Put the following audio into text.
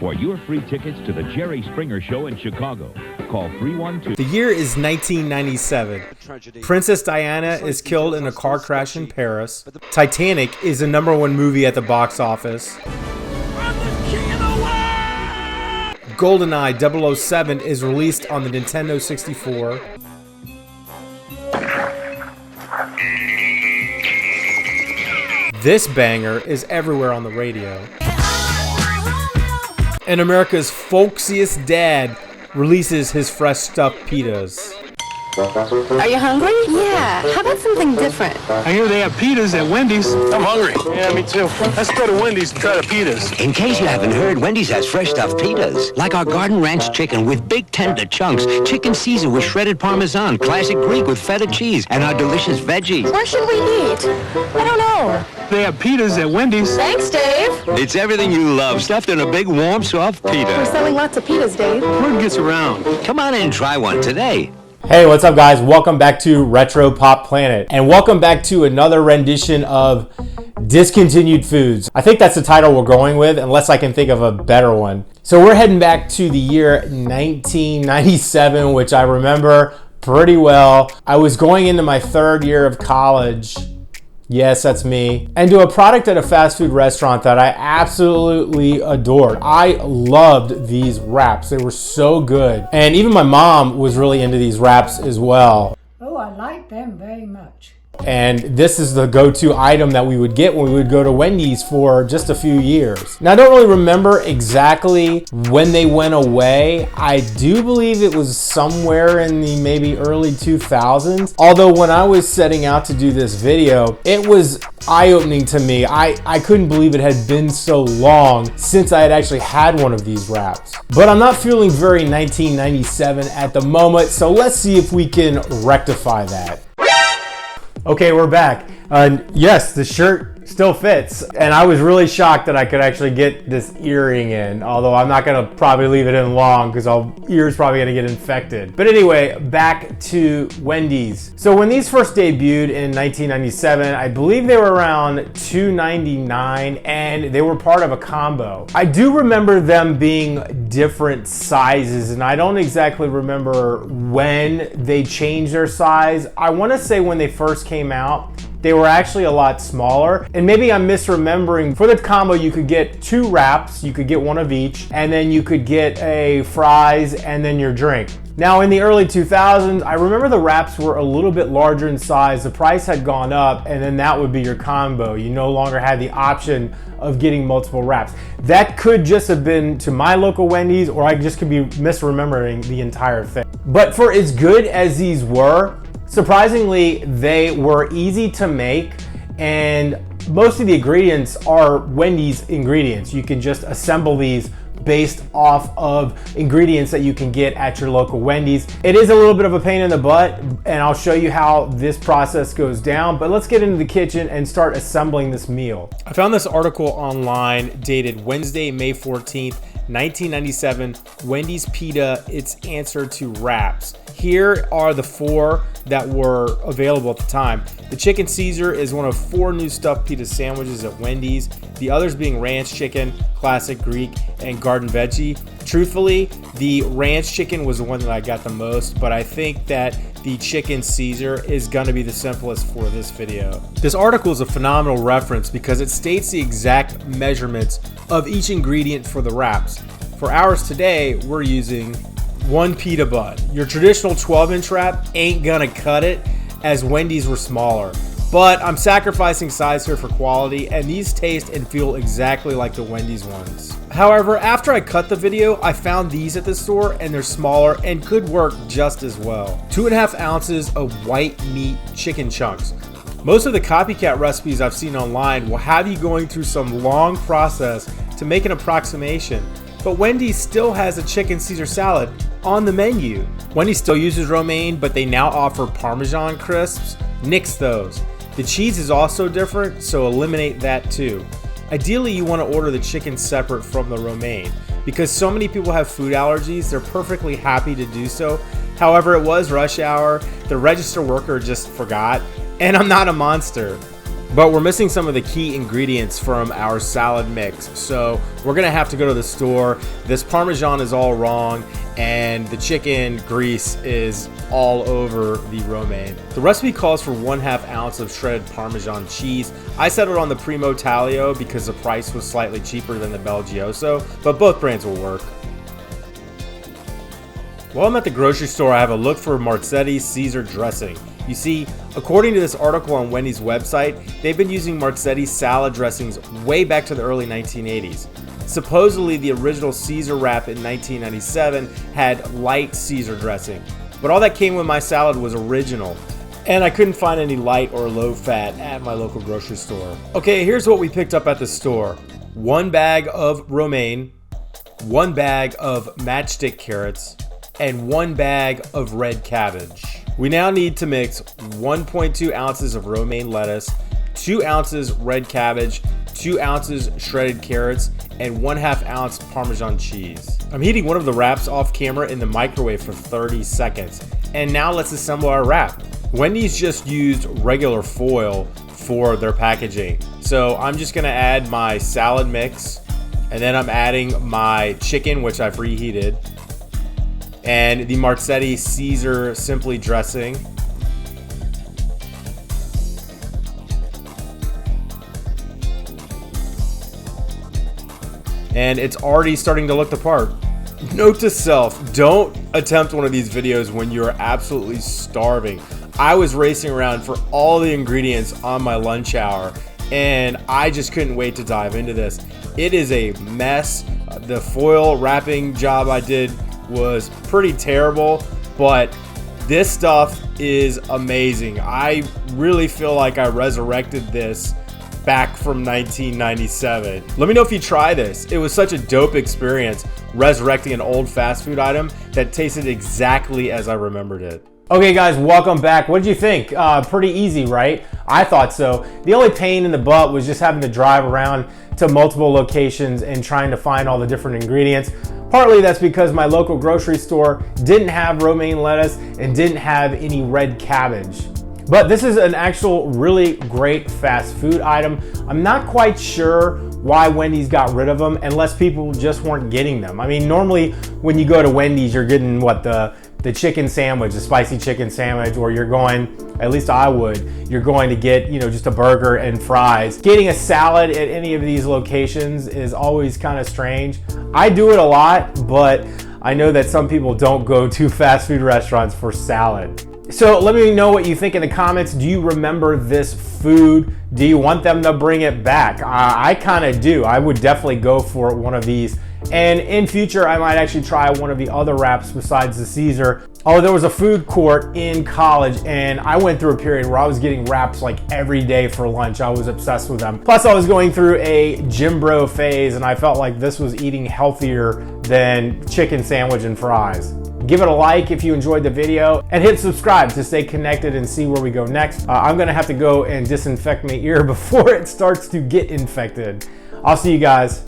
For your free tickets to the Jerry Springer Show in Chicago, call 312. The year is 1997. Princess Diana is killed in a car crash in Paris. Titanic is the #1 movie at the box office. GoldenEye 007 is released on the Nintendo 64. This banger is everywhere on the radio. And America's folksiest dad releases his fresh stuffed pitas. Are you hungry? Yeah. How about something different? I hear they have pitas at Wendy's. I'm hungry. Yeah, me too. Let's go to Wendy's and try the pitas. In case you haven't heard, Wendy's has fresh stuffed pitas. Like our garden ranch chicken with big tender chunks, chicken Caesar with shredded Parmesan, classic Greek with feta cheese, and our delicious veggies. Where should we eat? I don't know. They have pitas at Wendy's. Thanks, Dave. It's everything you love, stuffed in a big, warm, soft We're pita. selling lots of pitas, Dave. Word gets around. Come on in and try one today. Hey, what's up guys? Welcome back to Retro Pop Planet. And welcome back to another rendition of Discontinued Foods. I think that's the title we're going with, unless I can think of a better one. So we're heading back to the year 1997, which I remember pretty well. I was going into my 3rd year of college. Yes, that's me. And to a product at a fast food restaurant that I absolutely adored. I loved these wraps. They were so good. And even my mom was really into these wraps as well. Oh, I like them very much. And this is the go-to item that we would get when we would go to Wendy's for just a few years. Now, I don't really remember exactly when they went away. I do believe it was somewhere in the maybe early 2000s. Although when I was setting out to do this video, it was eye-opening to me. I couldn't believe it had been so long since I had actually had one of these wraps. But I'm not feeling very 1997 at the moment, so let's see if we can rectify that. Okay, we're back. Yes, the shirt still fits. And I was really shocked that I could actually get this earring in, although I'm not gonna probably leave it in long because our ear's probably gonna get infected. But anyway, back to Wendy's. So when these first debuted in 1997, I believe they were around $2.99 and they were part of a combo. I do remember them being different sizes and I don't exactly remember when they changed their size. I wanna say when they first came out, they were actually a lot smaller. And maybe I'm misremembering. For the combo, you could get 2 wraps, you could get 1 of each, and then you could get a fries and then your drink. Now in the early 2000s, I remember the wraps were a little bit larger in size. The price had gone up and then that would be your combo. You no longer had the option of getting multiple wraps. That could just have been to my local Wendy's or I just could be misremembering the entire thing. But for as good as these were, surprisingly, they were easy to make and most of the ingredients are Wendy's ingredients. You can just assemble these based off of ingredients that you can get at your local Wendy's. It is a little bit of a pain in the butt and I'll show you how this process goes down, but let's get into the kitchen and start assembling this meal. I found this article online dated Wednesday, May 14th, 1997, Wendy's Pita, its answer to wraps. Here are the 4 that were available at the time. The chicken Caesar is one of 4 new stuffed pita sandwiches at Wendy's. The others being ranch chicken, classic Greek, and garden veggie. Truthfully, the ranch chicken was the one that I got the most, but I think that the chicken Caesar is gonna be the simplest for this video. This article is a phenomenal reference because it states the exact measurements of each ingredient for the wraps. For ours today, we're using 1 pita bun. Your traditional 12-inch wrap ain't gonna cut it, as Wendy's were smaller. But I'm sacrificing size here for quality, and these taste and feel exactly like the Wendy's ones. However, after I cut the video, I found these at the store and they're smaller and could work just as well. 2.5 ounces of white meat chicken chunks. Most of the copycat recipes I've seen online will have you going through some long process to make an approximation, but Wendy's still has a chicken Caesar salad on the menu. Wendy's still uses romaine, but they now offer Parmesan crisps. Nix those. The cheese is also different, so eliminate that too. Ideally, you want to order the chicken separate from the romaine. Because so many people have food allergies, they're perfectly happy to do so. However, it was rush hour, the register worker just forgot, and I'm not a monster. but we're missing some of the key ingredients from our salad mix. So we're gonna have to go to the store. This Parmesan is all wrong, and the chicken grease is all over the romaine. The recipe calls for 1/2 ounce of shredded Parmesan cheese. I settled on the Primo Taglio because the price was slightly cheaper than the Belgioso, but both brands will work. While I'm at the grocery store, I have a look for Marzetti Caesar dressing. You see, according to this article on Wendy's website, they've been using Marzetti salad dressings way back to the early 1980s. Supposedly, the original Caesar wrap in 1997 had light Caesar dressing, but all that came with my salad was original, and I couldn't find any light or low fat at my local grocery store. Okay, here's what we picked up at the store. 1 bag of romaine, 1 bag of matchstick carrots, and 1 bag of red cabbage. We now need to mix 1.2 ounces of romaine lettuce, 2 ounces red cabbage, 2 ounces shredded carrots, and 1/2 ounce Parmesan cheese. I'm heating one of the wraps off camera in the microwave for 30 seconds. And now let's assemble our wrap. Wendy's just used regular foil for their packaging. So I'm just gonna add my salad mix, and then I'm adding my chicken, which I've reheated, and the Marzetti Caesar Simply dressing. And it's already starting to look the part. Note to self, don't attempt one of these videos when you're absolutely starving. I was racing around for all the ingredients on my lunch hour, and I just couldn't wait to dive into this. It is a mess. The foil wrapping job I did was pretty terrible, but this stuff is amazing. I really feel like I resurrected this back from 1997. Let me know if you try this. It was such a dope experience resurrecting an old fast food item that tasted exactly as I remembered it. Okay guys, welcome back. What did you think? Pretty easy, right? I thought so. The only pain in the butt was just having to drive around to multiple locations and trying to find all the different ingredients. Partly that's because my local grocery store didn't have romaine lettuce and didn't have any red cabbage. But this is an actual really great fast food item. I'm not quite sure why Wendy's got rid of them unless people just weren't getting them. I mean, normally when you go to Wendy's, you're getting what, the chicken sandwich, the spicy chicken sandwich, or you're going, at least I would, you're going to get, just a burger and fries. Getting a salad at any of these locations is always kind of strange. I do it a lot, but I know that some people don't go to fast food restaurants for salad. So let me know what you think in the comments. Do you remember this food? Do you want them to bring it back? I kind of do. I would definitely go for one of these. And in future, I might actually try one of the other wraps besides the Caesar. Oh, there was a food court in college, and I went through a period where I was getting wraps like every day for lunch. I was obsessed with them. Plus, I was going through a gym bro phase, and I felt like this was eating healthier than chicken sandwich and fries. Give it a like if you enjoyed the video, and hit subscribe to stay connected and see where we go next. I'm gonna have to go and disinfect my ear before it starts to get infected. I'll see you guys.